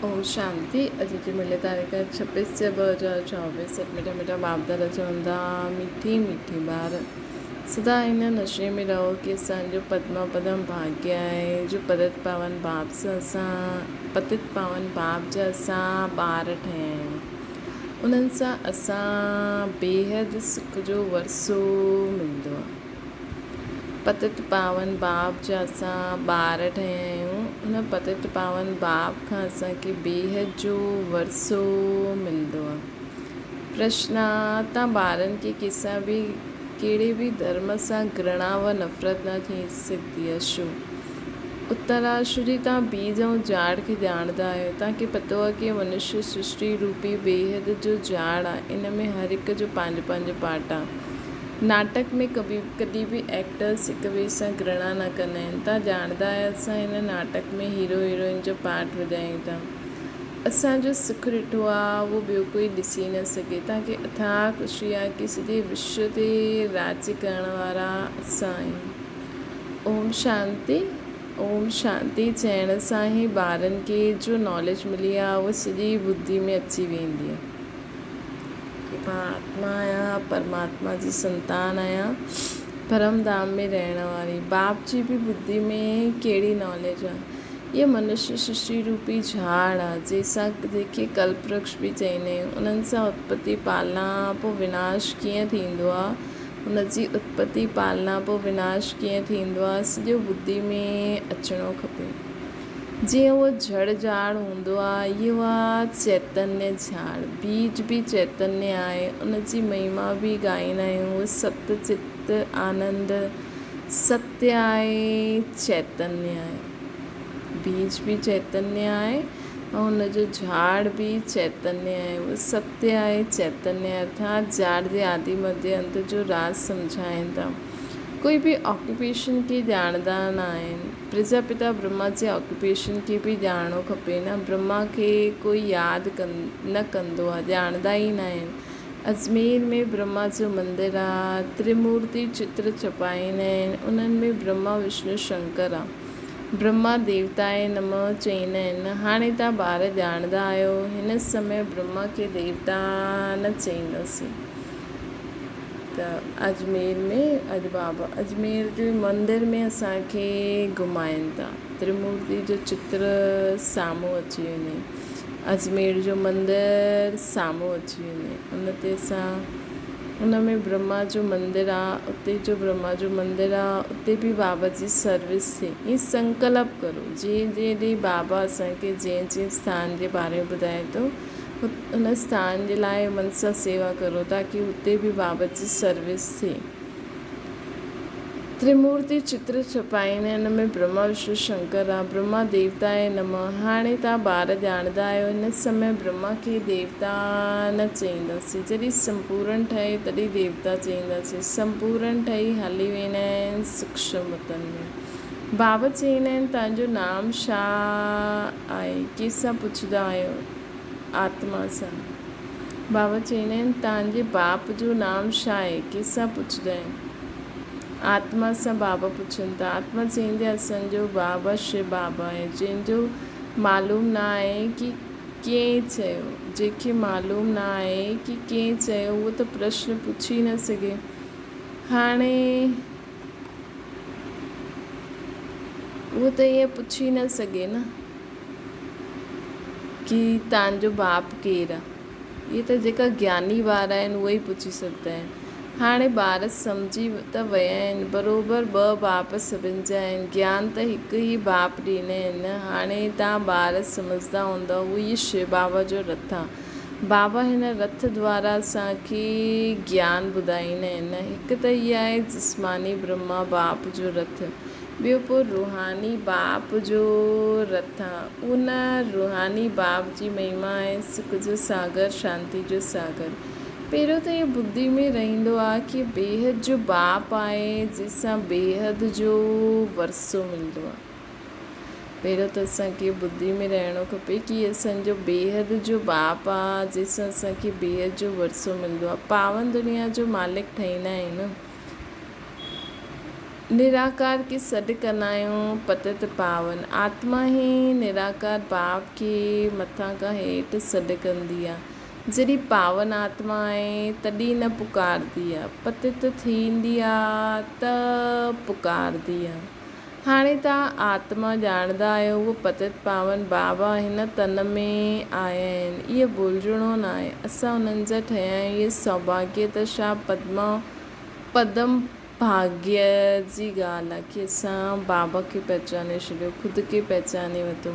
ओम शांति। अॼु जी मिले तारीख़ 26/2024। मिठा मिठा बाप दादा चवंदा मीठी मीठी ॿार सदा हिन नशे में रहो कि असांजो पद्मा पदम भाग्य आहे जो पतित पावन बाप सां असां पतित पावन बाप जा असां ॿार ठहिया आहियूं। उन्हनि सां असां बेहद सुख जो वरसो मिलंदो आहे। पतित पावन बाप जा असां ॿार ठहिया आहियूं। उन पतित पावन बाप खां असांखे बेहद जो वरसो मिलंदो आहे। प्रश्न आहे, तव्हां ॿारनि खे कंहिंसां बि कहिड़े बि धर्म सां घृणा व नफ़रत न थी सघंदी आहे छो? उत्तर आहे, छो जो तव्हां बीज ऐं झाड़ खे ॼाणंदा आहियो। तव्हांखे पतो आहे कि मनुष्य सृष्टि रूपी बेहद जो झाड़ आहे। इन में हर हिक जो पंहिंजो पंहिंजो पार्ट आहे। नाटक में कॾहिं बि एक्टर्स हिक ॿिए सां घृणा न कंदा आहिनि। तव्हां ॼाणंदा आहियो असां हिन नाटक में हीरो हीरोइन जो पार्ट विधायूं था। असांजो सुख ॾिठो आहे उहो ॿियो कोई ॾिसी न सघे। तव्हांखे अथाह ख़ुशी आहे कि सॼे विश्व ते राज्य करण वारा असां आहियूं। ओम शांति। ओम शांति चइण सां ई ॿारनि खे जो नॉलेज मिली आहे उहा सॼी बुद्धि में अची वेंदी आहे। मां आत्मा आहियां, परमात्मा जी संतान आहियां, परम धाम में रहण वारी। बाप जी बि बुद्धि में कहिड़ी नॉलेज आहे। इहा मनुष्य सृष्टि रूपी झाड़ आहे जंहिंखे कल्प वृक्ष बि चईंदा आहियूं। उन्हनि सां उत्पत्ति पालना पोइ विनाश कीअं थींदो आहे, हुनजी उत्पत्ति पालना पोइ विनाश कीअं थींदो आहे, सॼो बुद्धि में अचिणो खपे। जीअं उहो जड़ झाड़ हूंदो आहे, इहो आहे चैतन्य झाड़। बीज भी चैतन्य आहे, उनजी महिमा बि ॻाईंदा आहियूं। उहो सत चित आनंद सत्य आहे, चैतन्य आहे। बीज भी चैतन्य आहे ऐं हुनजो झाड़ भी चैतन्य आहे। उहो सत्य आहे, चैतन्य अर्थात झाड़ जे आदि मध्य अंत जो राज सम्झाइनि था। कोई भी ऑक्यूपेशन खे ॼाणंदा न आहिनि। प्रजापिता ब्रह्मा जे ऑक्यूपेशन खे बि ॼाणणो खपे न। ब्रह्मा खे कोई यादि न कंदो आहे, ॼाणंदा ई न आहिनि। अजमेर में ब्रह्मा जो मंदिर आहे। त्रिमूर्ति चित्र छपाईंदा आहिनि। उन्हनि में ब्रह्मा विष्णु शंकर आहे। ब्रह्मा देवताए नमः चईंदा आहिनि। हाणे तव्हां ॿार ॼाणंदा आहियो, हिन समय ब्रह्मा खे देवता न चईंदासीं। त अजमेर में अॼु बाबा अजमेर जे मंदिर में असांखे घुमाइनि था। त्रिमूर्ति जो चित्र साम्हूं अची वञे, अजमेर जो मंदिर साम्हूं अची वञे। उन ते असां उन में ब्रह्मा जो मंदिर आहे, उते जो ब्रह्मा जो मंदिर आहे, उते बि बाबा जी सर्विस थिए। हीअ संकल्प करो। जीअं ॾींहुं बाबा असांखे जंहिं स्थान जे बारे में ॿुधाए थो उन स्थान जे लाइ मन सां सेवा करो ताकि हुते बि बाबा जी सर्विस थिए। त्रिमूर्ति चित्र छपाईंदा आहिनि। हिन में ब्रह्मा विष्णु शंकर आहे। ब्रह्मा देवताए नमः। हाणे तव्हां ॿार ॼाणंदा आहियो, हिन समय ब्रह्मा खे देवता न चईंदासीं। जॾहिं संपूर्ण ठहे तॾहिं देवता चईंदासीं। संपूर्ण ठही हली वेंदा आहिनि सूक्ष्म वतन में। बाबा चईंदा आहिनि, तव्हांजो नाम छा आहे? कंहिंसां पुछंदा आहियो? आत्मा सां। बाबा चईंदा आहिनि, तव्हांजे बाप जो नाम छा आहे? कंहिंसां पुछंदा आहिनि? आत्मा सां बाबा पुछनि था। आत्मा चईंदे असांजो बाबा शिव बाबा आहे, जंहिंजो मालूम न आहे कि कंहिं चयो। जंहिंखे मालूम न आहे कि कंहिं चयो उहो त प्रश्न पुछी न सघे। हाणे उहो त ईअं पुछी न सघे न कि तव्हांजो बाप केरु आहे। इहे त जेका ज्ञानी ॿार आहिनि उहे ई पुछी सघंदा आहिनि। हाणे ॿार सम्झी त विया आहिनि। बराबरि ॿ बाप सभिनि जा आहिनि। ज्ञान त हिकु ई बाप ॾींदा आहिनि। हाणे तव्हां ॿार सम्झंदा हूंदा उहो ई शिव बाबा जो रथ आहे। बाबा हिन रथ द्वारा असांखे ज्ञान ॿुधाईंदा आहिनि। हिकु त इहा आहे जिस्मानी ब्रह्मा बाप जो रथ। ॿियो पोइ रूहानी बाप जो रथ आहे। उन रूहानी बाप जी महिमा आहे सुख जो सागर, शांति जो सागर। पहिरियों त इहो बुद्धि में रहंदो आहे कि बेहद जो बाप आहे जंहिंसां बेहद जो वरसो मिलंदो आहे। पहिरियों त असांखे बुद्धि में रहणो खपे कि असांजो बेहद जो बाप आहे जंहिंसां असांखे बेहद जो वरसो मिलंदो आहे। पावन दुनिया जो मालिक ठाहींदा आहिनि। निराकार खे सॾु कंदा आहियूं पतित पावन। आत्मा ई निराकार बाप खे मथां खां हेठि सॾु कंदी आहे। जॾहिं पावन आत्मा आहे तॾहिं न पुकारदी आहे, पतित थींदी आहे त पुकारदी आहे। हाणे तव्हां आत्मा ॼाणंदा आहियो उहो पतित पावन बाबा हिन तन में आया आहिनि। इहो भुलिजणो न आहे, असां उन्हनि जा ठहिया आहियूं। इहे सौभाग्य त छा पदम भाग्य जी ॻाल्हि आहे कि असां बाबा खे पहचाने छॾियो, ख़ुदि खे पहचाने वरितो,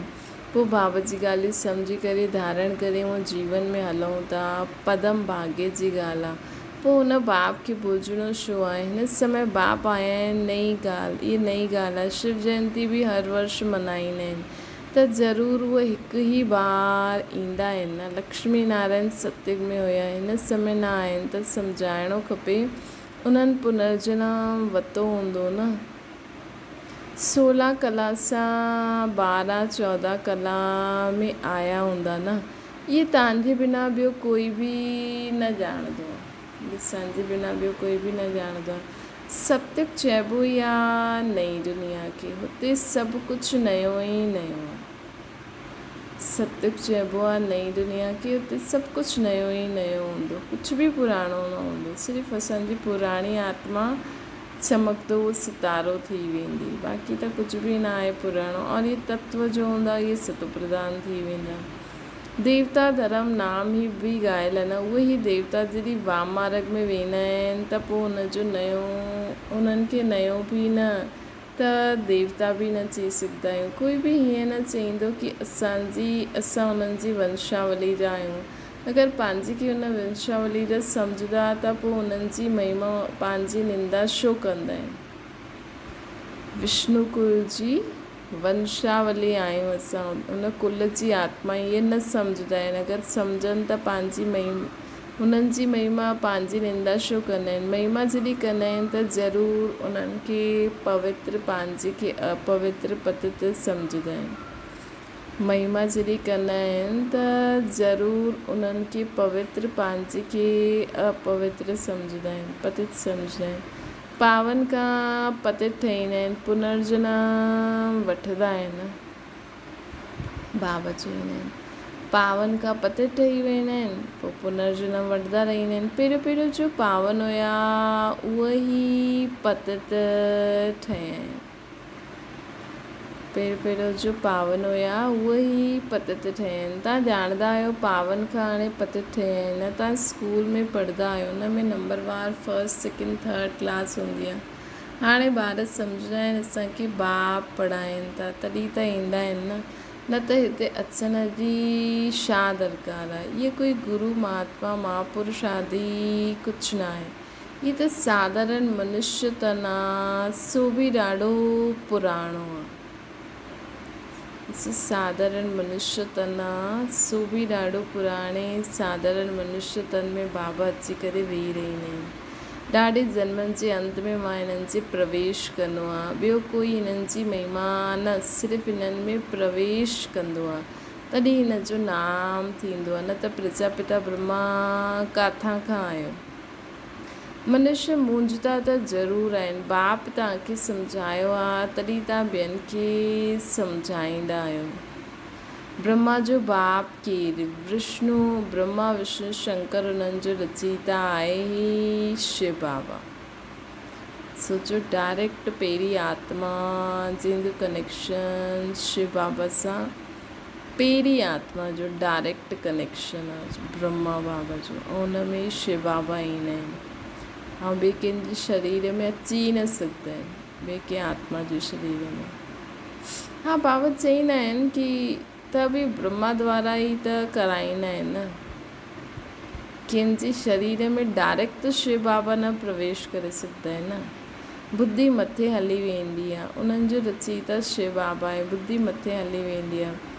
पोइ बाबा जी ॻाल्हियूं सम्झी करे धारण करे उहो जीवन में हलूं था। पदम भाग्य जी ॻाल्हि आहे। पोइ हुन बाप खे भुलिजणो छो आहे? हिन समय बाप आया आहिनि। नई ॻाल्हि, इहा नई ॻाल्हि आहे। शिव जयंती बि हर वर्ष मल्हाईंदा आहिनि त ज़रूरु उहे हिकु ई बार ईंदा आहिनि न। लक्ष्मी नारायण सतयुग में हुया, हिन समय न आहिनि त सम्झाइणो खपे उन्हनि पुनर्जन्म वरितो हूंदो न। 16 कला सां 12-14 कला में आया हूंदा न। इहे तव्हांजे बिना ॿियो कोई बि न ॼाणंदो आहे, असांजे बिना ॿियो कोई बि न ॼाणंदो आहे। सतयुग चइबो ई आहे नई दुनिया खे, हुते सभु कुझु नयो ई नयो आहे। सतयुग चइबो आहे नई दुनिया खे, हुते सभु कुझु नयो ई नयो हूंदो, कुझु बि पुराणो न हूंदो। सिर्फ़ु असांजी पुराणी आत्मा चमकंदो सितारो थी वेंदी, बाक़ी त कुझु बि न आहे पुराणो। और इहे तत्व जो हूंदा इहे सतो प्रधान थी वेंदा। देवता धर्म नाम ई बि ॻायल आहे न। उहे ई देवता जॾहिं वाम मार्ग में वेंदा आहिनि त पोइ उन्हनि खे नयो बि न त देवता बि न चई सघंदा आहियूं। कोई बि हीअं न चईंदो कि असां उन्हनि जी वंशावली जा आहियूं। अगरि पंहिंजी खे हुन वंशावली जा सम्झंदा त पोइ उन्हनि जी महिमा पंहिंजी निंदा छो कंदा आहिनि? विष्णु कुल जी वंशावली आहियूं असां, उन कुल जी आत्मा। इहे न सम्झंदा आहिनि। अगरि सम्झनि त उन्हनि जी महिमा पंहिंजी निंदा छो कंदा आहिनि? महिमा जॾहिं कंदा आहिनि त ज़रूरु उन्हनि खे पवित्र, पंहिंजे खे अपवित्र पतित सम्झंदा आहिनि। महिमा जॾहिं कंदा आहिनि त ज़रूरु उन्हनि खे पवित्र, पंहिंजे खे अपवित्र सम्झंदा आहिनि, पतित सम्झंदा आहिनि। पावन खां पतित ठहींदा आहिनि, पुनर्जन्म वठंदा आहिनि। बाबा चवंदा आहिनि पावन खां पतित ठही वेंदा आहिनि, पोइ पुनर्जन्म वठंदा रहंदा आहिनि। पहिरियों जो पावन हुया उहे ई पतित ठहिया आहिनि। पहिरियों जो पावन हुया उहे ई पतित ठहिया आहिनि। तव्हां ॼाणंदा आहियो पावन खां हाणे पतित ठहिया आहिनि। तव्हां स्कूल में पढ़ंदा आहियो, हुन में नंबरवार 1st, 2nd, 3rd क्लास हूंदी आहे। हाणे ॿार सम्झंदा आहिनि असांखे बाप पढ़ाइनि था तॾहिं त ईंदा आहिनि न त हिते अचण जी छा दरकार आहे? इहे कोई गुरू महात्मा महापुरुष आदि कुझु न आहे। इहे त साधारण मनुष्य तन आहे, सो बि ॾाढो पुराणो आहे। साधारण मनुष्य तन आहे, सो बि ॾाढो पुराणे साधारण मनुष्य तन में बाबा अची करे वेही रहंदा आहिनि। ॾाढे जन्मनि जे अंत में मां हिननि जे प्रवेश कंदो आहे। ॿियो कोई हिननि जी महिमा न, सिर्फ़ु हिननि में प्रवेश कंदो आहे तॾहिं हिन जो नाम थींदो आहे। न त प्रजापिता ब्रह्मा किथां खां आयो? मनुष्य मूंझता त ज़रूरु आहिनि। बाप तव्हांखे सम्झायो आहे तॾहिं तव्हां ॿियनि खे सम्झाईंदा आहियो। ब्रह्मा जो बाप केरु? विष्णु। ब्रह्मा विष्णु शंकर उन्हनि जो रचयिता आहे ई शिव बाबा। सोचो, डायरेक्ट पहिरीं आत्मा जंहिंजो कनेक्शन शिव बाबा सां, पहिरीं आत्मा जो डायरेक्ट कनेक्शन आहे ब्रह्मा बाबा जो, ऐं हुन में शिव बाबा ईंदा आहिनि। ऐं ॿिए कंहिंजे शरीर में अची न सघंदा आहिनि, ॿिए कंहिं आत्मा जे शरीर में। हा, बाबा चईंदा आहिनि की त बि ब्रह्मा द्वारा ई त कराईंदा आहिनि न। कंहिंजे शरीर में डायरेक्ट त शिव बाबा न प्रवेश करे सघंदा आहिनि न। बुद्धि मथे हली वेंदी आहे, उन्हनि जो रचयिता शिव बाबा आहे, बुद्धि मथे हली वेंदी आहे।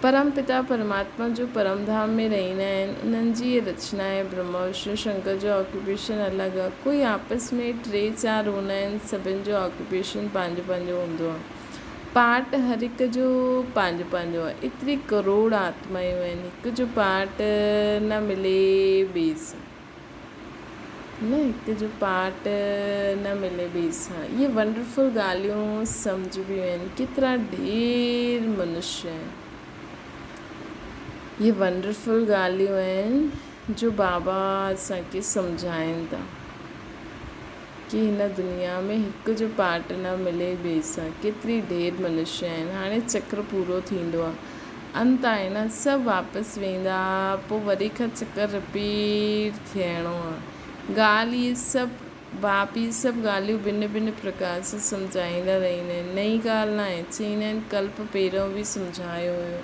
परम पिता परमात्मा जो परम धाम में रहंदा आहिनि, उन्हनि जी इहा रचना आहे। ब्रह्मा विष्णु शंकर जो ऑक्यूपेशन अलॻि आहे। कोई आपस में 3-4 हूंदा आहिनि, सभिनि जो ऑक्यूपेशन पंहिंजो पंहिंजो हूंदो आहे। पार्ट हर हिक जो पंहिंजो पंहिंजो आहे। एतिरी करोड़ आत्मायूं आहिनि, हिक जो पार्ट न मिले ॿिए सां। न हिकु जो पार्ट न मिले ॿिए सां। इहे वंडरफुल ॻाल्हियूं सम्झबियूं आहिनि। केतिरा ढेर मनुष्य आहिनि। इहे वंडरफुल ॻाल्हियूं आहिनि जो बाबा असांखे सम्झाइनि था कि हिन दुनिया में हिकु जो पार्ट न मिले ॿिए सां। केतिरी ढेर मनुष्य आहिनि। हाणे चक्र पूरो थींदो आहे, अंत आहे न, सभु वापसि वेंदा, पोइ वरी खां चक्कर रिपीट थियणो आहे। ॻाल्हि इहे सभु बाप इहे सभु ॻाल्हियूं भिन्न भिन्न प्रकार सां सम्झाईंदा रहंदा आहिनि। नई ॻाल्हि न आहे। चईंदा आहिनि कल्प पहिरियों बि सम्झायो हुयो।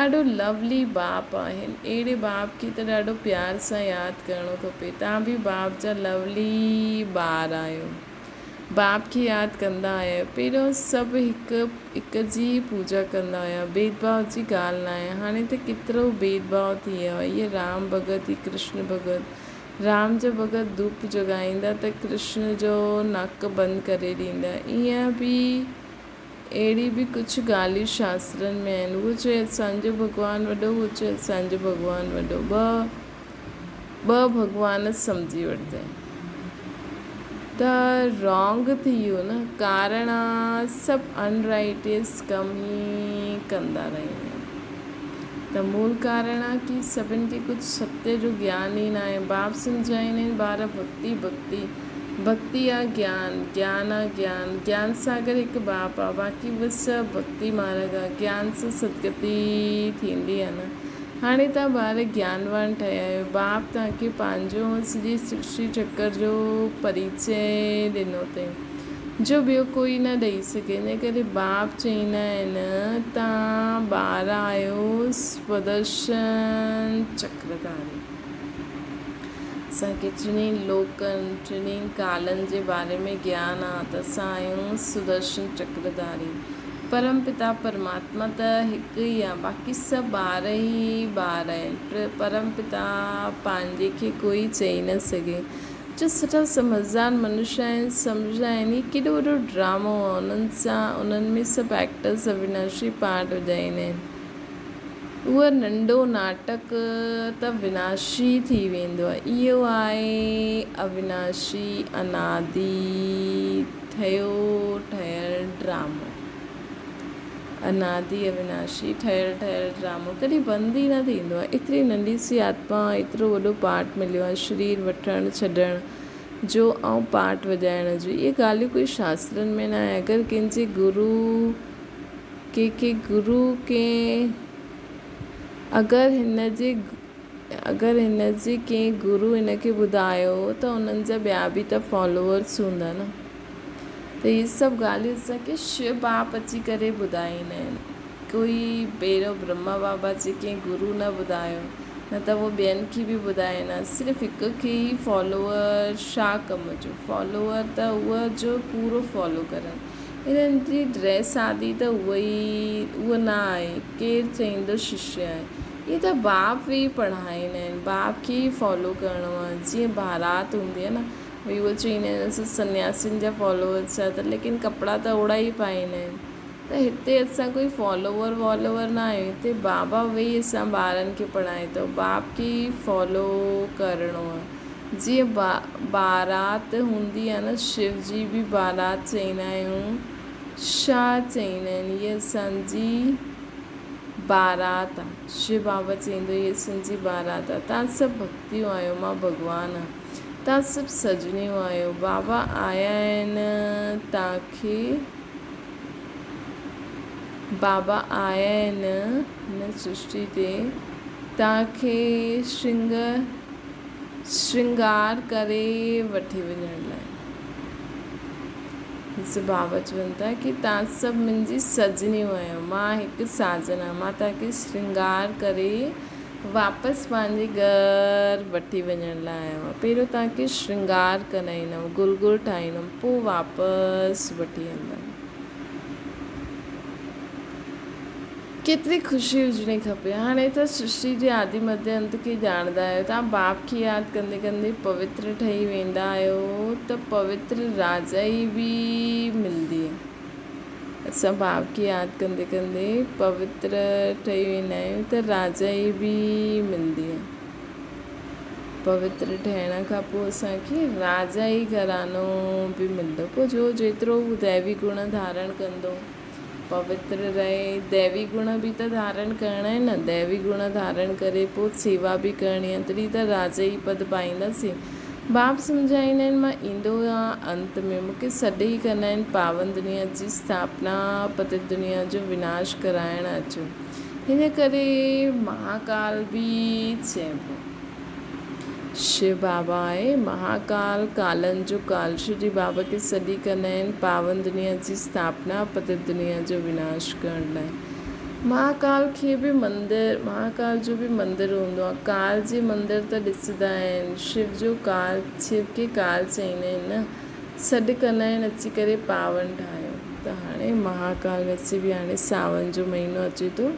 ॾाढो लवली बाप आहिनि। अहिड़े बाप खे त ॾाढो प्यार सां यादि करिणो खपे। तव्हां बि बाप जा लवली ॿार आहियो। बाप खे यादि कंदा आहियो। पहिरियों सभु हिक जी पूजा कंदा हुया। भेदभाव जी ॻाल्हि न आहे। हाणे त केतिरो भेदभाव थी वियो आहे। इहे राम भॻत, ही कृष्ण भॻत। राम जो भॻत धूप जॻाईंदा त कृष्ण जो नक बंदि करे ॾींदा। ईअं बि अहिड़ी बि कुझु ॻाल्हियूं शास्त्रनि में आहिनि। उहो चए असांजो भॻवानु वॾो, उहो चए असांजो भॻवानु वॾो। ॿ भॻवान सम्झी वठंदा आहिनि त रॉन्ग थी वियो न। कारण सभु अनराइटियस कम ई कंदा रहंदा आहिनि। त मूल कारण आहे कि सभिनि खे कुझु सत्य जो ज्ञान ई न आहे। बाप सम्झाईंदा आहिनि ॿार भक्ति भक्ति भक्ति आहे ज्ञान, ज्ञान आहे ज्ञान। ज्ञान सागर हिकु बाप आहे, बाक़ी बि सभु भक्ति मार्ग आहे। ज्ञान सां सदगति थींदी आहे न। हाणे तव्हां ॿार ज्ञानवान ठहिया आहियो। बाप तव्हांखे पंहिंजो सॼी सृष्टि चक्कर जो परिचय ॾिनो अथई जो ॿियो कोई न ॾेई सघे। इन करे बाप चईंदा आहिनि तव्हां ॿार आहियो स्वदर्शन चक्रधारी। असांखे टिनी लोकनि, टिनी कालनि जे बारे में ज्ञान आहे त असां आहियूं सुदर्शन चक्रधारी। परम पिता परमात्मा त हिकु ई आहे, बाक़ी सभु ॿार ई ॿार आहिनि। परम पिता पंहिंजे खे कोई चई न सघे। जो सुठा समझदार मनुष्य आहिनि, सम्झंदा आहिनि ही केॾो वॾो ड्रामो आहे। उन्हनि में सभु एक्टर्स अविनाशी पार्ट विझाईंदा आहिनि। उहो नंढो नाटक त विनाशी थी वेंदो आहे। इहो आहे अविनाशी अनादि ठहियल ड्रामो। अनादि अविनाशी ठहियल ड्रामो कॾहिं बंदि ई न थींदो आहे। एतिरी नंढी सी आत्मा, एतिरो वॾो पार्ट मिलियो आहे शरीर वठणु छॾण जो ऐं पार्ट वॼाइण जो। इहे ॻाल्हियूं कोई शास्त्रनि में न आहे। अगरि कंहिंजे अगरि हिनजे कंहिं गुरू हिनखे ॿुधायो त उन्हनि जा ॿिया बि त फॉलोअर्स हूंदा न। त इहे सभु ॻाल्हियूं असांखे शिव बाप अची करे ॿुधाईंदा आहिनि। कोई पहिरियों ब्रह्मा बाबा जे कंहिं गुरू न ॿुधायो, न त उहो ॿियनि खे बि ॿुधाईंदा। सिर्फ़ु हिक खे ई फॉलोअर छा कम जो। फॉलोअर त उहो जो पूरो फॉलो करनि। इन्हनि जी ड्रेस आदि त उहो न आहे। केरु चईंदो शिष्य आहे। इहे त बाप वेई पढ़ाईंदा आहिनि। बाप खे ई फॉलो करिणो आहे। जीअं बारात हूंदी आहे न, भई उहो चईंदा आहिनि असां सन्यासियुनि जा फॉलोअर्स आहे त लेकिन कपिड़ा त ओड़ा ई पाईंदा आहिनि। त हिते असां कोई फॉलोवर न आहियूं। हिते बाबा वेई असां ॿारनि खे पढ़ाए थो। बाप खे ई फॉलो करिणो आहे। जीअं बारात हूंदी आहे न, शिव जी बि बारात चईंदा आहियूं। छा चईंदा आहिनि, हीअ असांजी बारात आहे। शिव बाबा चईंदो हीअ असांजी बारात आहे। तव्हां सभु भक्तियूं आहियो, मां भॻवानु आहे। तव्हां सभु सजनियूं आहियो। बाबा आया आहिनि तव्हांखे, बाबा आया आहिनि हिन सृष्टि ते तव्हांखे श्रृंगार करे वठी वञण लाइ। ॾिसो बाबा चवनि था कि तव्हां सभु मुंहिंजी सजनियूं आहियो। मां हिकु साजन आहियां। मां तव्हांखे श्रृंगार करे वापसि पंहिंजे घरु वठी वञण लाइ आयो आहियां। पहिरियों तव्हांखे श्रृंगार कराईंदमि, गुल ठाहींदमि, पोइ वापसि वठी वेंदमि। केतिरी ख़ुशी हुजणी खपे। हाणे त सृष्टि जे आदि मध्य अंत खे ॼाणंदा आहियो। तव्हां बाप खे यादि कंदे कंदे पवित्र ठही वेंदा आहियो त पवित्र राजाई बि मिलंदी आहे। असां बाप खे यादि कंदे कंदे पवित्र ठही वेंदा आहियूं त राजाई बि मिलंदी आहे। पवित्र ठहिण खां पोइ असांखे राजा ई घरानो बि मिलंदो। पोइ जो जेतिरो हू दैवी गुण धारण कंदो, पवित्र रहे, दैवी गुण बि त धारण करणा आहिनि न। दैवी गुण धारण करे पोइ सेवा बि करणी आहे, तॾहिं त राजा ई पद पाईंदासीं। बाप सम्झाईंदा आहिनि, मां ईंदो आहे अंत में, मूंखे सॾ ई कंदा आहिनि पावन दुनिया जी स्थापना, पतित दुनिया जो विनाश कराइण अचो। हिन करे महाकाल बि चइबो। शिव बाबा आहे महाकाल, कालनि जो काल। शिवजी बाबा खे सॾी कंदा आहिनि पावन दुनिया जी स्थापना, पतित दुनिया जो विनाश करण लाइ। महाकाल खे बि मंदिर, महाकाल जो बि मंदिर हूंदो आहे। काल जे मंदिर त ॾिसंदा आहिनि। शिव जो काल, शिव खे काल चईंदा आहिनि न। सॾु कंदा आहिनि अची करे पावन ठाहियो। त हाणे महाकाल वैसे बि हाणे सावन जो महीनो अचे थो,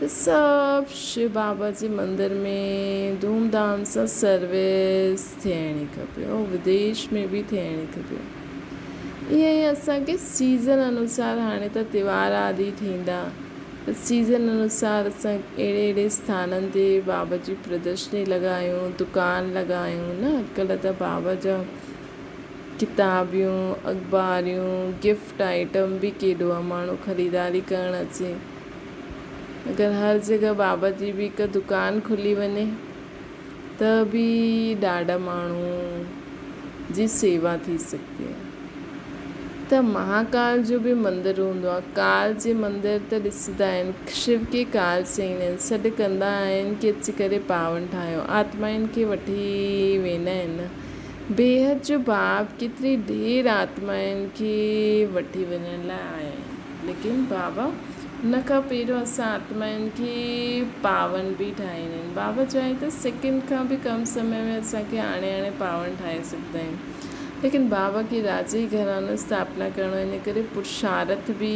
त सभु शिव बाबा जे मंदिर में धूमधाम सां सर्विस थियणी खपे, ऐं विदेश में बि थियणी खपे। ईअं ई असांखे सीज़न अनुसार हाणे त त्योहार आदि थींदा, त सीज़न अनुसार असां अहिड़े स्थाननि ते बाबा जी प्रदर्शनी लॻायूं, दुकान लॻायूं न। अॼुकल्ह त बाबा जा किताबियूं, अख़बारियूं, गिफ्ट आइटम बि केॾो आहे, माण्हू ख़रीदारी करणु अचे। अगरि हर जॻह बाबा जी बि हिकु दुकानु खुली वञे त बि ॾाढा माण्हू जी सेवा थी सघंदी आहे। त महाकाल जो बि मंदिर हूंदो आहे। काल जे मंदिर त ॾिसंदा आहिनि, शिव खे काल चईंदा आहिनि, सॾु कंदा आहिनि कि अची करे पावन ठाहियो। आत्माउनि खे वठी वेंदा आहिनि। बेहद जो बाप केतिरी ढेर आत्माउनि खे वठी वञण लाइ आया आहिनि, लेकिन बाबा उन खां पहिरियों असां आत्माउनि खे पावन बि ठाहींदा आहिनि। बाबा चाहे त सेकेंड खां बि कम समय में असांखे हाणे पावन ठाहे सघंदा आहिनि, लेकिन बाबा खे राजा ई घरानो स्थापना करणो, इन करे पुरुषार्थ बि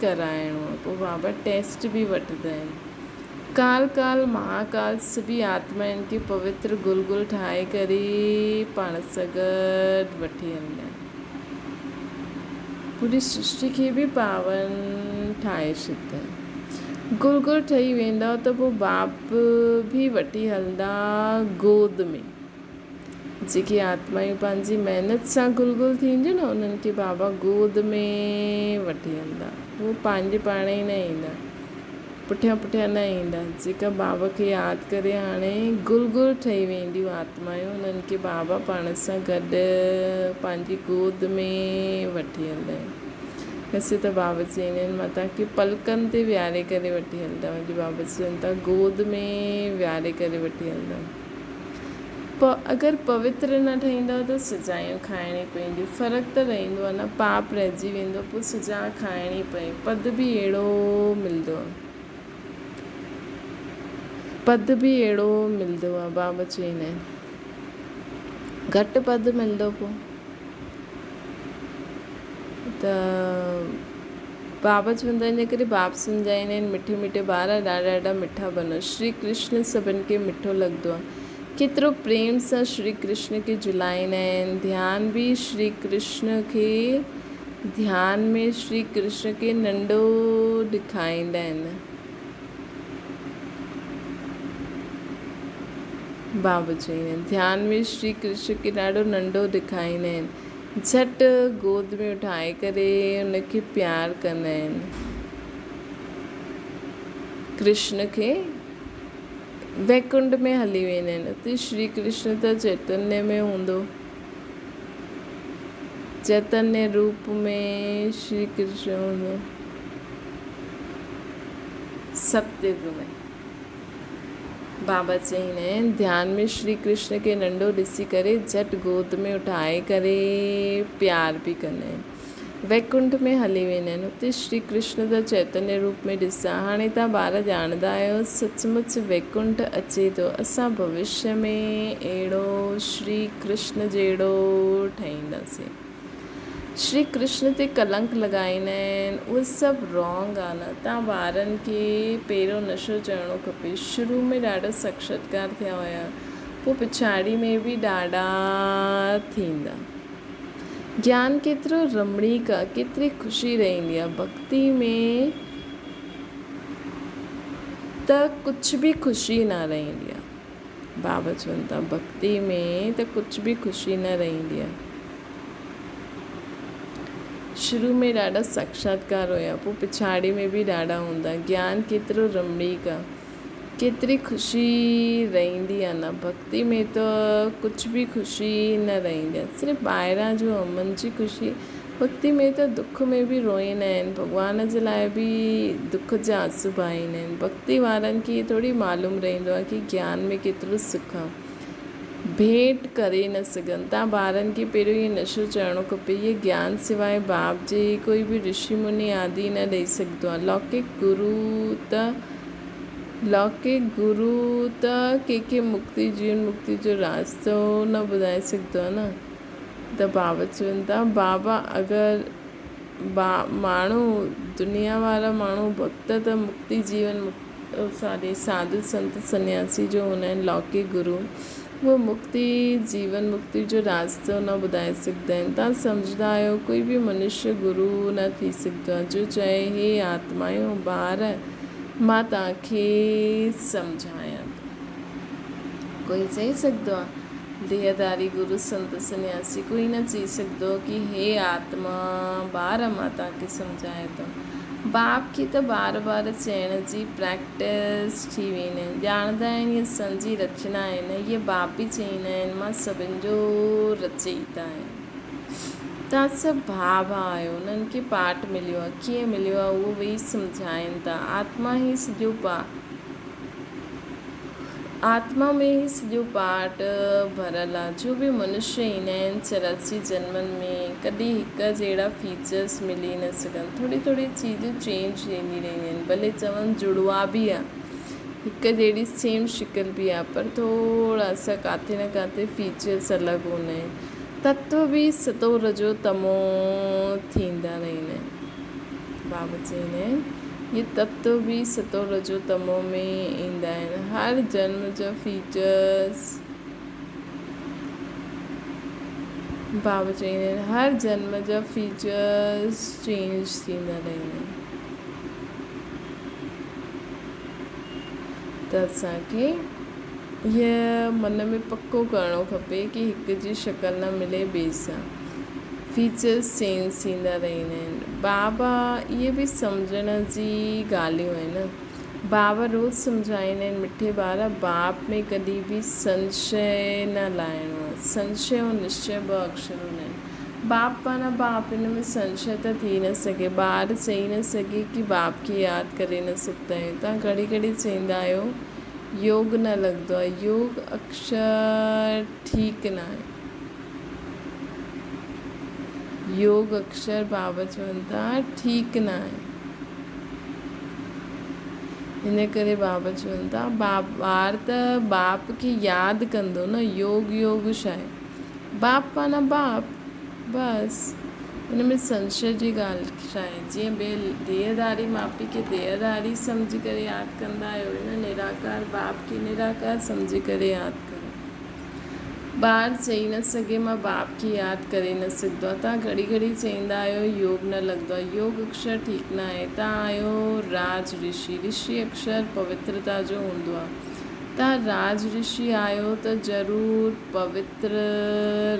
कराइणो आहे। पोइ बाबा टेस्ट बि वठंदा आहिनि। काल काल महाकाल सभी आत्माउनि खे पवित्र गुलगुल ठाहे करे पाण सां गॾु वठी हलंदा आहिनि। पूरी सृष्टि खे बि पावन ठाहे छॾींदा आहिनि। गुलगुल ठही वेंदा त पोइ बाप बि वठी हलंदा गोद में। जेकी आत्मायूं पंहिंजी महिनत सां गुलगुल थींदियूं न, उन्हनि खे बाबा गोद में वठी हलंदा। उहो पंहिंजे पाण ई न ईंदा, पुठियां पुठियां न ईंदा। जेका बाबा खे यादि करे हाणे गुलगुल ठही वेंदियूं आत्मायूं, उन्हनि खे बाबा पाण सां गॾु पंहिंजी गोद में वठी हलंदा आहिनि। वैसे त बाबा चईंदा आहिनि, मां तव्हांखे पलकनि ते विहारे करे वठी हलंदा। वञी बाबा चवनि था गोद में विहारे करे वठी हलंदा। अगरि पवित्र न ठहींदव त सजायूं खाइणी पवंदियूं। फ़र्क़ु त रहंदो आहे न, पाप रहिजी वेंदो, पोइ सजा खाइणी पए। पद बि अहिड़ो मिलंदो आहे, पद बि अहिड़ो मिलंदो आहे। बाबा चईंदा आहिनि घटि पद मिलंदो पोइ त बाबा चवंदा आहिनि। इन करे बाप सम्झाईंदा आहिनि, मिठे मिठे ॿार ॾाढा ॾाढा मिठा बनो। श्री कृष्ण सभिनि खे मिठो लॻंदो आहे। केतिरो प्रेम सां श्री कृष्ण खे झुलाईंदा आहिनि। ध्यान बि श्री कृष्ण खे, ध्यान में श्री कृष्ण खे नंढो ॾेखारींदा आहिनि। बाबा चईंदा आहिनि ध्यान में श्री कृष्ण खे ॾाढो नंढो ॾेखारींदा आहिनि। झटि गोद में उठाए करे उनखे प्यार कंदा आहिनि। कृष्ण खे वैकुंठ में हली वेंदा आहिनि। उते श्री कृष्ण त चैतन्य में हूंदो, चैतन्य रूप में श्री कृष्ण हूंदो, सत्युग में। बाबा चईंदा आहिनि ध्यान में श्री कृष्ण खे नंढो ॾिसी करे झटि गोद में उठाए करे प्यार बि कंदा आहिनि। वैकुंठ में हली वेंदा आहिनि। उते श्री कृष्ण त चैतन्य रूप में ॾिसां। हाणे तव्हां ॿार ॼाणंदा आहियो सचमुच वैकुंठ अचे थो। असां भविष्य में अहिड़ो श्री कृष्ण जहिड़ो ठाहींदासीं। श्री कृष्ण ते कलंक लॻाईंदा आहिनि, उहे सभु रॉन्ग आहे न। तव्हां ॿारनि खे पहिरियों नशो चवणो खपे। शुरू में ॾाढा साक्षात्कार थिया हुया, पोइ पिछाड़ी में बि ॾाढा थींदा। ज्ञान केतिरो रमणीक आहे, केतिरी ख़ुशी रहंदी आहे। भक्ति में त कुझु बि ख़ुशी न रहंदी आहे। बाबा चवनि था भक्ति में त कुझु बि ख़ुशी न रहंदी आहे। शुरू में ॾाढा साक्षात्कार हुया, पोइ पिछाड़ी में बि ॾाढा हूंदा। ज्ञान केतिरो रमणीक आहे, केतिरी ख़ुशी रहंदी आहे न। भक्ति में त कुझु बि ख़ुशी न रहंदी आहे, सिर्फ़ु ॿाहिरां जो अमन जी ख़ुशी। भक्ति में त दुख में बि रोईंदा आहिनि, भॻवान जे लाइ बि दुख जा आंसू बहाईंदा आहिनि। भक्ति वारनि खे थोरी मालूम रहंदो आहे कि ज्ञान में केतिरो सुख आहे। भेंट करे न सघनि था ॿारनि खे, पहिरियों इहे नशो चढ़णो खपे। इहे ज्ञान सवाइ बाप जे कोई बि ऋषि मुनि आदि न ॾेई सघंदो आहे। लौकिक गुरु त कंहिंखे मुक्ति जीवन मुक्ति जो रास्तो न ॿुधाए सघंदो आहे न। त बाबा चवनि था बाबा अगरि माण्हू दुनिया वारा माण्हू भक्त त मुक्ति जीवन साधु संत सन्यासी जो हूंदा आहिनि लौकिक गुरु, वो मुक्ति जीवन मुक्ति जो रास्तो न ॿुधाए सघंदा आहिनि। तव्हां सम्झंदा आहियो कोई बि मनुष्य गुरु न थी सघंदो आहे जो चए हे आत्माऊं ॿार मां तव्हांखे सम्झायां थो। कोई चई सघंदो आहे देहधारी गुरु संत सन्यासी कोई न चई सघंदो कि हे आत्मा ॿार मां तव्हांखे सम्झायां थो। बाप खे त बार बार चइण जी प्रैक्टिस थी वेंदी आहिनि, ॼाणंदा आहिनि इहे सन जी रचना आहिनि। इहे बाप बि चईंदा आहिनि मां सभिनि जो रचयिता आहियां। तव्हां सभु भाउ आहियो, उन्हनि खे पाठ मिलियो आहे। कीअं मिलियो आहे उहो वेही सम्झाइनि था। आत्मा में ई सॼो पाठ भरियलु आहे। जो बि मनुष्य ईंदा आहिनि 84 जन्मनि में, कॾहिं हिकु जहिड़ा फीचर्स मिली न सघनि। थोरी थोरी चीज़ूं चेंज थींदी रहंदियूं आहिनि, भले चवनि जुड़वा बि आहे, हिकु जहिड़ी सेम शिकल बि आहे, पर थोरा सा किथे न किथे फीचर्स अलॻि हूंदा आहिनि। तत्व बि सतो रजो तमो थींदा रहंदा आहिनि। बाबा चवंदा आहिनि ये तत्व बि सतो रजो तमो में ईंदा आहिनि। हर जन्म जा फीचर्स बाबा चवंदा आहिनि हर जन्म जा फीचर्स चेंज थींदा रहंदा आहिनि। त असांखे इहा मन में पको करिणो खपे कि हिक जी शक्ल न मिले ॿिए सां, फीचर्स चेंज थींदा रहंदा आहिनि। बाबा इहे बि सम्झण जी ॻाल्हियूं आहिनि। बाबा रोज़ु सम्झाईंदा आहिनि मिठे ॿार, बाप में कॾहिं बि संशय न लाहिणो आहे। संशय ऐं निश्चय 2 अक्षर हूंदा आहिनि। बाप माना बाप, हिन में संशय त थी न सघे। ॿार चई न सघे कि बाप खे यादि करे न सघंदा आहियूं। तव्हां घड़ी घड़ी चवंदा आहियो योग न लॻंदो आहे, योग अक्षर ठीकु न आहे। योग अक्षर बाबा चवनि था ठीकु न आहे। हिन करे बाबा चवनि था ॿार त बाप खे यादि कंदो न। योग छा आहे? बाप माना बाप, बसि। हिन में संशय जी ॻाल्हि छा आहे? जीअं ॿिए देहधारी माउ पीउ खे देहधारी सम्झी करे यादि कंदा आहियो, हिन निराकार बाप खे निराकार सम्झी करे यादि करो। ॿार चई न सघे मां बाप खे यादि करे न सघंदो आहे। तव्हां घड़ी घड़ी चवंदा आहियो योग न लॻंदो आहे, योग अक्षर ठीकु न आहे। तव्हां आहियो राज ऋषि, ऋषि अक्षर पवित्रता जो हूंदो आहे। तव्हां राज ऋषि आहियो त ज़रूरु पवित्र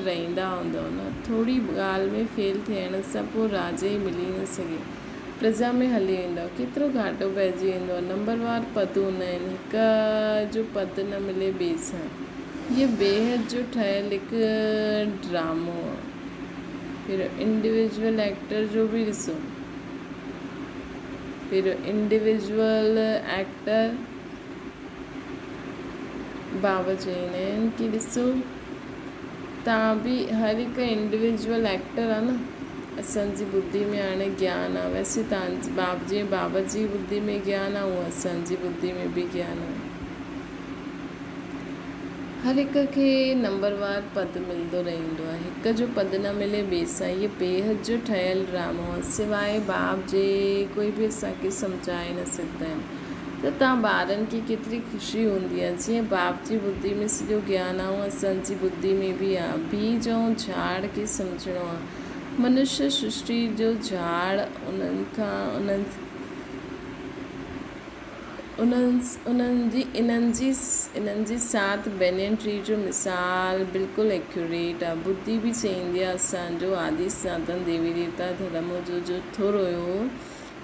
रहंदा हूंदव न। थोरी ॻाल्हि में फेल थियण सां पोइ राज ई मिली न सघे, प्रजा में हली वेंदव, केतिरो घाटो पइजी वेंदो आहे। नंबरवार पद हूंदा आहिनि, हिक जो पद न मिले ॿिए सां। ये बेहद जो ठहियलु हिकु ड्रामो आहे। फिर इंडिविजुअल एक्टर जो बि ॾिसो, फिर इंडिविजुअल एक्टर बाबा चवंदा आहिनि कि ॾिसो तव्हां बि हर हिकु इंडिविजुअल एक्टर आहे न। असांजी ॿुधी में हाणे ज्ञान आहे, वैसे तव्हांजी बाबा जी ॿुधी में ज्ञान आहे, उहो असांजी ॿुधी में बि ज्ञान आहे। हर हिक खे नंबरवार पद मिलंदो रहंदो आहे, हिक जो पद न मिले ॿिए सां। इहे बेहद जो ठहियलु ड्रामो आहे, सवाइ बाप जे कोई बि असांखे सम्झाए न सघंदा आहिनि। त तव्हां ॿारनि खे केतिरी ख़ुशी हूंदी आहे। जीअं बाप जी ॿुधी में सॼो ज्ञान आहे, असांजी ॿुधी में बि आहे। बीज ऐं झाड़ खे सम्झणो आहे। मनुष्य सृष्टि जो झाड़, इन्हनि जी सात बेनियन ट्री जो मिसाल बिल्कुलु एक्यूरेट आहे। बुद्धि बि चईंदी आहे असांजो आदि सनातन देवी देवता धर्म जो थोरो हुयो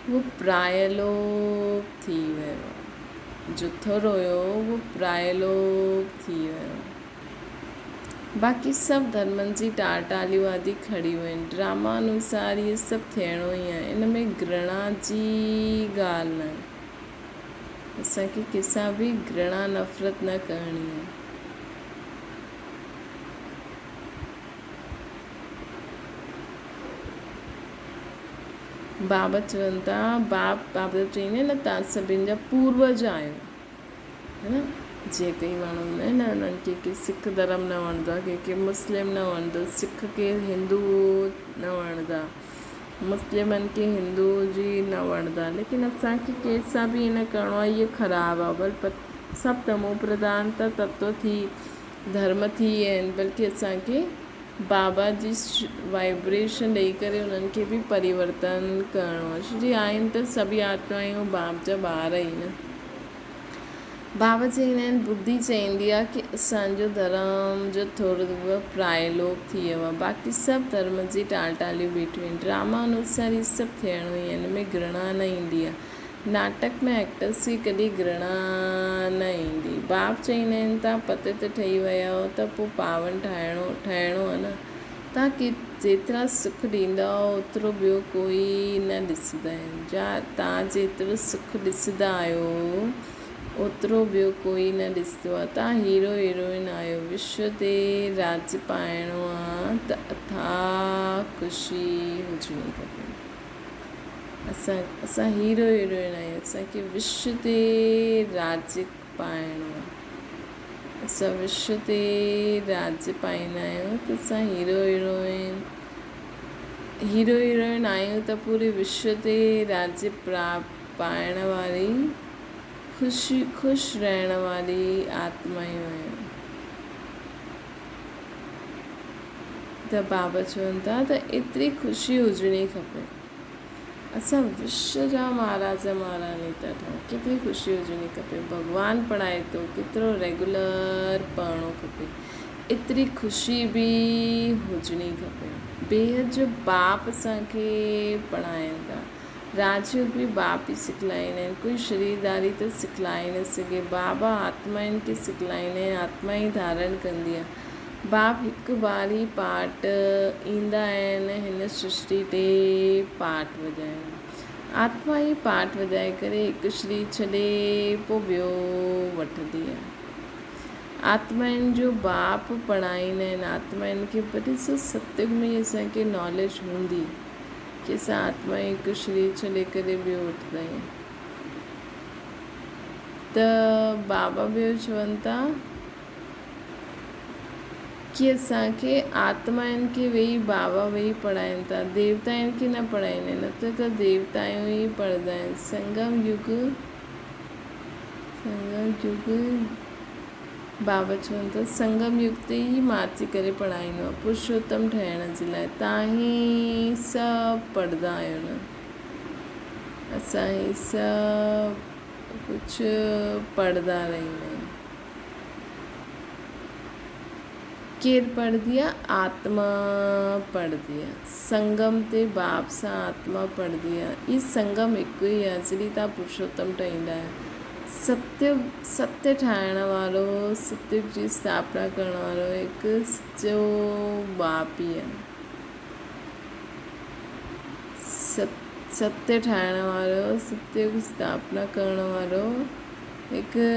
उहो प्रायलोप थी वियो। जो थोरो हुयो उहो प्रायलोप थी वियो। बाक़ी सभु धर्मनि जी टालटालियूं आदि खड़ियूं आहिनि। ड्रामा अनुसार इहे सभु थियणो ई आहे। इन में घृणा जी ॻाल्हि न आहे। असांखे कंहिंसां बि घृणा नफ़रत न करणी आहे। बाबा चवनि था बाबा चईंदा आहिनि न तव्हां सभिनि जा पूर्वज आहियो, है न। जीअं कई माण्हू हूंदा आहिनि न, उन्हनि खे कंहिं सिख धर्म न वणंदो आहे, कंहिंखे मुस्लिम न वणंदो, सिख खे हिंदू न वणंदा, मुस्लिमनि खे हिंदू जी न वणंदा। लेकिन असांखे कंहिंसां बि ईअं न करिणो आहे, इहो ख़राबु आहे। बल्कि सभु तमो प्रधान त तत्व थी धर्म थी विया आहिनि, बल्कि असांखे बाबा जी वाइब्रेशन ॾेई करे उन्हनि खे बि परिवर्तन करिणो आहे। छोजी आहिनि त सभई आत्मायूं बाप जा ॿार ई न। बाबा चईंदा आहिनि बुद्धि चईंदी आहे कि असांजो धर्म जो थोरो प्रायलोप थी वियो आहे। बाक़ी सभु धर्म जी टालटालियूं बीठियूं आहिनि। ड्रामा अनुसार इहे सभु थियणो ई आहे। हिन में घृणा न ईंदी आहे। नाटक में एक्टर्स खे कॾहिं घृणा न ईंदी। बाप चईंदा आहिनि तव्हां पतित ठही विया हो त पोइ पावन ठहिणो आहे न। तव्हां जेतिरा सुख ॾींदा ओतिरो ॿियो कोई न ॾिसंदा आहिनि। तव्हां जेतिरो सुख ॾिसंदा आहियो ओतिरो ॿियो कोई न ॾिसंदो आहे। तव्हां हीरो हीरोइन आहियो, विश्व ते राज पाइणो आहे त अथाह ख़ुशी हुजणी खपे। असां हीरो हीरोइन आहियूं, असांखे विश्व ते राज पाइणो आहे। असां विश्व ते राज पाईंदा आहियूं त असां हीरो हीरोइन आहियूं त पूरे विश्व ते राज्य पाइण वारी ख़ुशि रहण वारी आत्मायूं आहियूं। त बाबा चवनि था त एतिरी ख़ुशी हुजणी खपे। असां विश्व जा महाराजा महारानी था ठहूं, केतिरी ख़ुशी हुजणी खपे। भॻवानु पढ़ाए थो, केतिरो रेगुलर पढ़णो खपे, एतिरी ख़ुशी बि हुजणी खपे। बेहद जो बाप असांखे पढ़ाइनि था। राजयोग बि बाप ई सिखलाईंदा आहिनि। कोई शरीरदारी त सिखलाए न सघे। बाबा आत्माउनि खे सिखलाईंदा आहिनि, आत्मा ई धारण कंदी आहे। बाप हिकु बार ई पाठ ईंदा आहिनि हिन सृष्टि ते पाठ वॼाइण। आत्मा ई पाठ वॼाए करे हिकु शरीर छॾे पोइ ॿियो वठंदी आहे। आत्माउनि जो बाप पढ़ाईंदा आहिनि। आत्माउनि खे वरी सत्युग में असांखे नॉलेज हूंदी कि असां आत्मा हिकु शरीर छॾे करे ॿियो वठंदा आहियूं। त बाबा ॿियो चवनि था कि असांखे आत्माउनि खे बाबा वेही पढ़ाइनि था, देवताउनि खे न पढ़ाईंदा आहिनि। न त देवताऊं ई पढ़ंदा आहिनि। संगम युग बाबा चवनि था संगम युग ते ई माची करे पढ़ाईंदो आहे पुरुषोत्तम ठहिण जे लाइ। तव्हां ई सभु पढ़ंदा आहियो न। असां ई सभु कुझु पढ़ंदा रहंदा आहियूं। केरु पढ़ंदी आहे? आत्मा पढ़ंदी आहे। संगम ते बाप सां आत्मा पढ़ंदी आहे। ई संगम हिकु ई आहे जॾहिं तव्हां पुरुषोत्तम ठहींदा आहियो। सत्य ठाहिण वारो, सत्युग जी स्थापना करण वारो हिकु सचो बाप ई आहे। सत्य ठाहिण वारो, सत्युग स्थापना करण वारो हिकु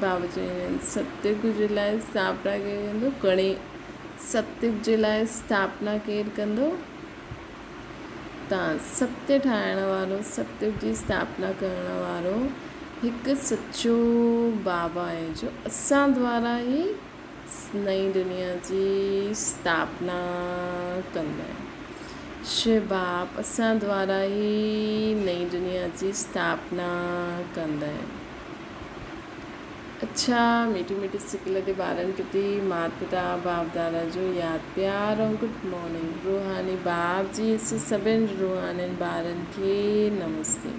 बाबा चवंदा आहिनि। सत्युग जे लाइ स्थापना केरु कंदो? सत्युग जे लाइ स्थापना केरु कंदो? तव्हां। सत्य ठाहिण वारो, सत्युग जी स्थापना करण वारो हिकु सचो बाबा आहे जो असां द्वारा ई नई दुनिया जी स्थापना कंदा आहिनि। शिव बाप असां द्वारा ई नई दुनिया जी स्थापना कंदा आहिनि। अच्छा, मीठी मीठी सिकल ते ॿारनि प्रति माता पिता बाप दादा जो यादि प्यार ऐं गुड मॉर्निंग। रूहानी बाप जी सभिनि रूहानी ॿारनि खे नमस्ते।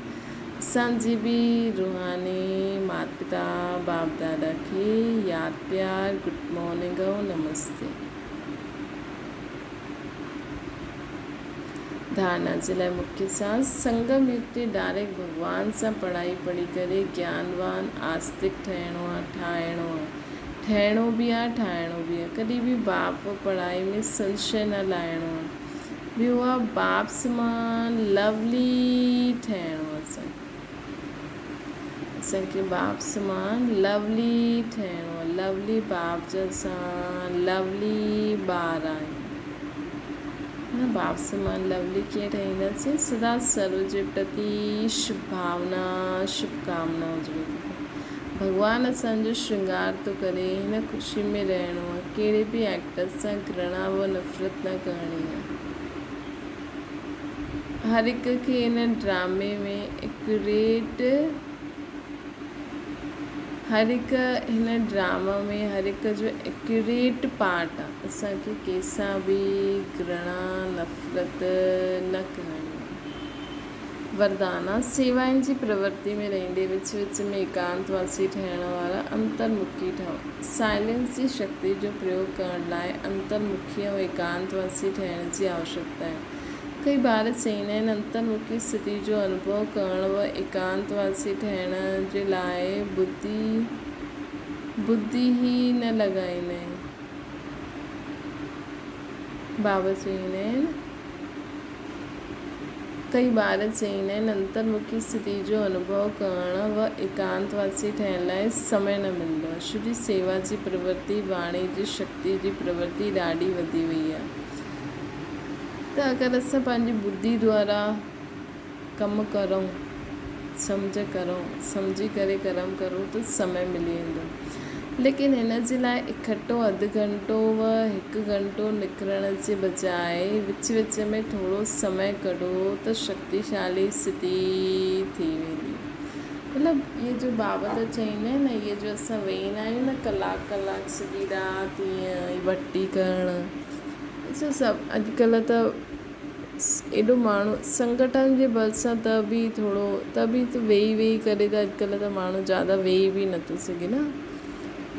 असांजी भी रूहानी माता पिता बाप दादा खे याद प्यार गुड मॉर्निंग और नमस्ते। धारणा जे लाइ मुख्य सांस संगम युग ते डायरेक्ट भगवान सां पढ़ाई पढ़ी करे ज्ञानवान आस्तिक ठहिणो आहे, ठहिणो बि आहे ठाहिणो बि आहे। कॾहिं बि बाप पढ़ाई में संशय न लाहिणो आहे। ॿियो आहे बाप समान लवली ठहिणो आहे। असांखे बाप समान लवली ठहिणो आहे। लवली बाप जा असां लवली ॿार आहियूं न। बाप समान लवली कीअं ठाहींदासीं? सदा सर्व जे प्रति शुभ भावना शुभकामना हुजणी खपे। भगवान असांजो श्रृंगार थो करे, हिन ख़ुशी में रहणो आहे। कहिड़े बि एक्टर सां घृणा व नफ़रत न करणी आहे। हर हिक खे हिन ड्रामे में हर हिक जो एक्यूरेट पार्ट आहे। असांखे कंहिंसां बि घृणा नफ़रत न करणी आहे। वरदान आहे सेवाउनि जी प्रवृत्ति में रहंदे विच विच में एकांतवासी ठहिण वारा अंतर्मुखी ठहो। साइलेंस जी शक्ति जो प्रयोग करण लाइ अंतर्मुखी ऐं एकांतवासी ठहिण जी आवश्यकता आहे। कई ॿार चईंदा आहिनि अंतर्मुखी स्थिति जो अनुभव करण व एकांतवासी ठहिण जे लाइ बुद्धि ही न लॻाईंदा आहिनि। बाबा चईंदा आहिनि कई ॿार चईंदा आहिनि अंतर्मुखी स्थिति जो अनुभव करण व एकांतवासी ठहिण लाइ समय न मिलंदो आहे। छो जी सेवा जी प्रवृत्ति वाणी जी शक्ति जी प्रवृत्ति ॾाढी वधी वई आहे। त अगरि असां पंहिंजी बुद्धि द्वारा कमु करूं, सम्झी करे कर्म करूं त समय मिली वेंदो। लेकिन हिन जे लाइ इकठो अधु घंटो व 1 घंटो निकिरण जे बजाए विच विच में थोरो समय कढो त शक्तिशाली स्थिति थी वेंदी। मतिलबु इहे जो बाबा त चईंदा आहिनि न, इहे जो असां वेहींदा आहियूं न कलाक सॼी राति ईअं वटी करणु, ॾिसो सभु अॼुकल्ह त एॾो माण्हू संगठन जे बल सां त बि वेही करे त अॼुकल्ह त माण्हू ज़्यादा वेही बि नथो सघे न।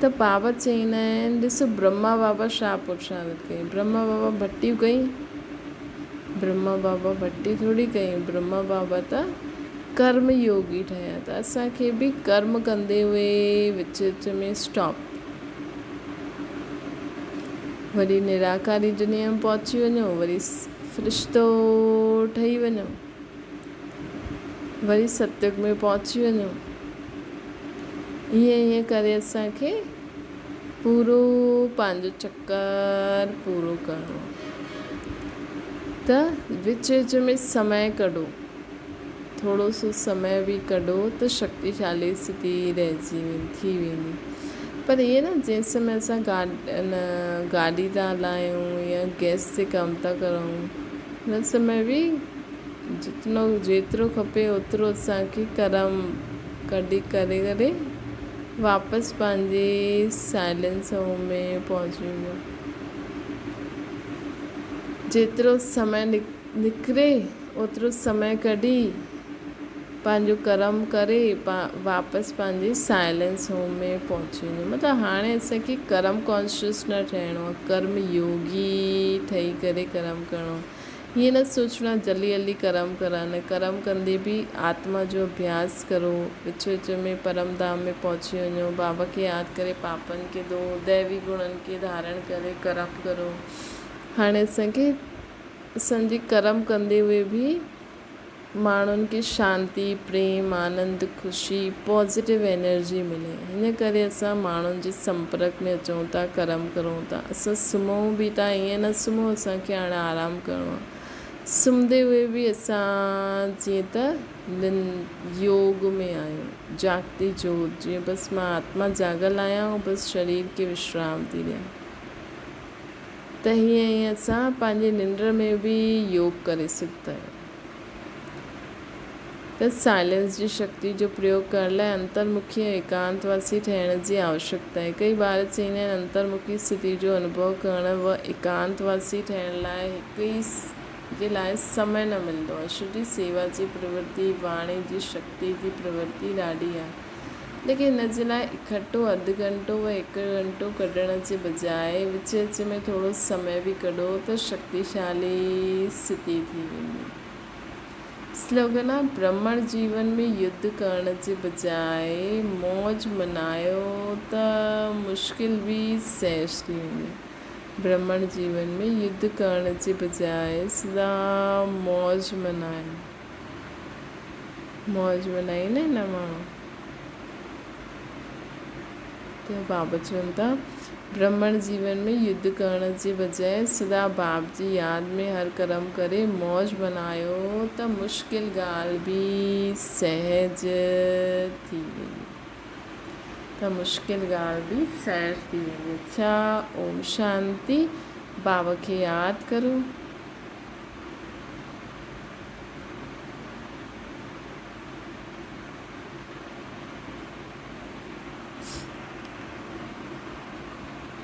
त बाबा चईंदा आहिनि ॾिसो ब्रह्मा बाबा छा पुरुषार्थ कई? ब्रह्मा बाबा भट्टियूं कई? ब्रह्मा बाबा भट्टी थोरी कई। ब्रह्मा बाबा त कर्म योगी ठहिया। त असांखे बि कर्म कंदे हुए विच विच में स्टॉप, वरी निराकारी दुनिया में पहुची वञो, वरी फ़रिश्तो ठही वञो, वरी सतयुग में पहुची वञो। ईअं करे असांखे पूरो पंहिंजो चक्कर पूरो करिणो। त विच विच में समय कढो, थोरो सो समय बि कढो त शक्तिशाली स्थिति थी वेंदी। पर इहे न जंहिं समय असां गाॾी था हलायूं या गैस ते कमु था करूं, हिन समय बि जेतिरो खपे ओतिरो असांखे कर्म कढी करे वापसि पंहिंजे साइलेंस में पहुची वञो। जेतिरो समय निकिरे ओतिरो समय कढी पंहिंजो कर्म करे वापसि पंहिंजे साइलेंस होम में पहुची वञो। मतिलबु हाणे असांखे कर्म कॉन्शियस न ठहिणो आहे, कर्म योगी ठही करे कर्म करिणो। ईअं न सोचणो आहे जल्दी कर्म कर्म कंदे बि आत्मा जो अभ्यास करो। विच विच में परम धाम में पहुची वञो, बाबा खे यादि करे पापनि खे धो, दैवी गुणनि खे धारण करे कर्म करो। हाणे असांजी कर्म कंदे हुए बि माण्हुनि खे शांती, प्रेम, आनंद, ख़ुशी, पॉज़िटिव एनर्जी मिले। हिन करे असां माण्हुनि जे संपर्क में अचूं था, कर्म करूं था। असां सुम्हूं बि था, ईअं न सुम्हूं, असांखे हाणे आराम करिणो आहे। सुम्हंदे हुए बि असां जीअं त योग में आहियूं, जागती जोत, जीअं बसि मां आत्मा जागल आहियां ऐं बसि शरीर खे विश्राम थी ॾियां। त हीअं असां पंहिंजे निंड में बि योग करे सघंदा आहियूं। त साइलेंस जी शक्ति जो प्रयोग करण लाइ अंतर्मुखी ऐं एकांतवासी ठहिण जी आवश्यकता आहे। कई ॿार चईंदा आहिनि अंतर्मुखी स्थिति जो अनुभव करण व एकांतवासी ठहिण लाइ जे लाइ समय न मिलंदो आहे। छो सेवा जी प्रवृत्ति, वाणी जी शक्ति जी प्रवृत्ति ॾाढी आहे, लेकिन हिन जे लाइ इकट्ठो अधु घंटो व 1 घंटो कढण जे बजाए विच में थोरो समय बि कढो त शक्तिशाली स्थिति थी वेंदी। स्लोगन आहे, ब्राह्मण जीवन में युद्ध करण जे बजाय मौज मनायो त मुश्किल बि सहज थी वेंदी। ब्राह्मण जीवन में युद्ध करण जे बजाय सदा मौज मनायो, मौज मनाई न हिन माण्हू। त बाबा चवनि था, ब्राह्मण जीवन में युद्ध करण जे बजाय सदा बाप जी यादि में हर कर्म करे मौज मनायो त मुश्किल ॻाल्हि बि सहज थी वेंदी, त मुश्किल ॻाल्हि बि सहज थी वेंदी। अच्छा, ओम शांति। बाबा खे यादि करो।